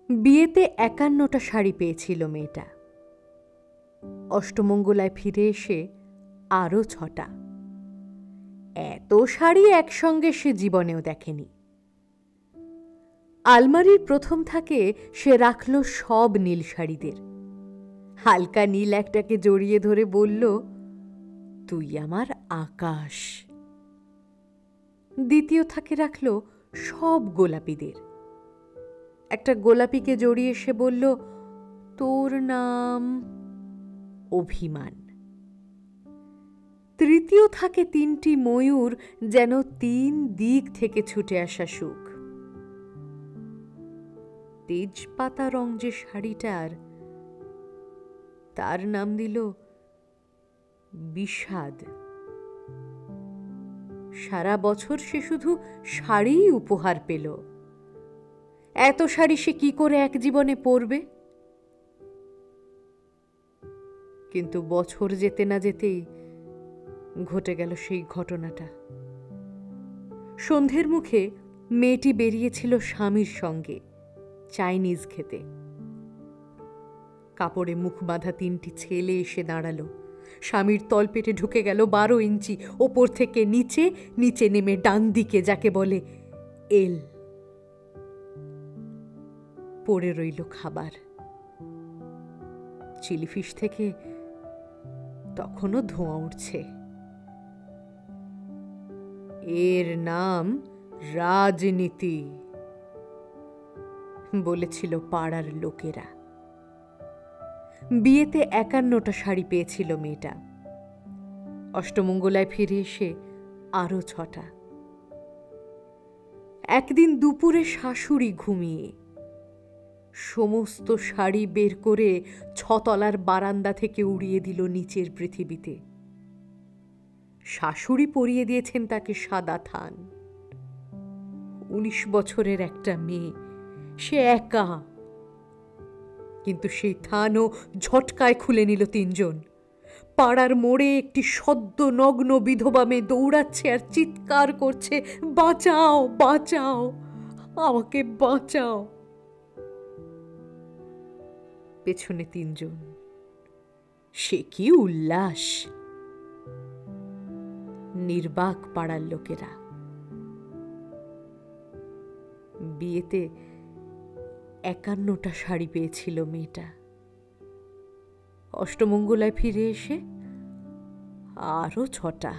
বিয়েতে ৫১টা শাড়ি পেয়েছিল মেয়েটা। অষ্টমঙ্গলায় ফিরে এসে আরও ৬টা। এত শাড়ি একসঙ্গে সে জীবনেও দেখেনি। আলমারির প্রথম থাকে সে রাখল সব নীল শাড়িদের। হালকা নীল একটাকে জড়িয়ে ধরে বলল, তুই আমার আকাশ। দ্বিতীয় থাকে রাখল সব গোলাপিদের। একটা গোলাপিকে জড়িয়ে সে বলল, তোর নাম অভিমান। তৃতীয় থাকে ৩টি ময়ূর, যেন ৩ দিক থেকে ছুটে আসা সুখ। তেজপাতা রং যে শাড়িটার, তার নাম দিল বিষাদ। সারা বছর সে শুধু শাড়িই উপহার পেল। এত শাড়ি সে কি করে এক জীবনে পরবে? কিন্তু বছর যেতে না যেতেই ঘটে গেল সেই ঘটনাটা। সন্ধ্যের মুখে মেয়েটি বেরিয়েছিল স্বামীর সঙ্গে চাইনিজ খেতে। কাপড়ে মুখ বাঁধা ৩টি ছেলে এসে দাঁড়ালো। স্বামীর তলপেটে ঢুকে গেল ১২ ইঞ্চি। ওপর থেকে নিচে, নিচে নেমে ডান দিকে, যাকে বলে এল। পড়ে রইল খাবার। চিলিফিশ থেকে তখনও ধোঁয়া উঠছে। এর নাম রাজনীতি, বলেছিল পাড়ার লোকেরা। বিয়েতে ৫১টা শাড়ি পেয়েছিল মেয়েটা। অষ্টমঙ্গলায় ফিরে এসে আরও ৬টা। একদিন দুপুরে শাশুড়ি ঘুমিয়ে সমস্ত শাড়ি বের করে ৬তলার বারান্দা থেকে উড়িয়ে দিল নিচের পৃথিবীতে। শাশুড়ি পরিয়ে দিয়েছেন তাকে সাদা থান। ১৯ বছরের একটা মেয়ে, সে একা। কিন্তু সেই থানও ঝটকায় খুলে নিল ৩ জন। পাড়ার মোড়ে একটি সদ্য নগ্ন বিধবা মেয়ে দৌড়াচ্ছে আর চিৎকার করছে, বাঁচাও, বাঁচাও, আমাকে বাঁচাও। পেছনে ৩ জন। সে কি উল্লাস! নির্বাক পাড়ার লোকেরা। বিয়েতে ৫১টা শাড়ি পেয়েছিল মেয়েটা। অষ্টমঙ্গলায় ফিরে এসে আরও ৬টা।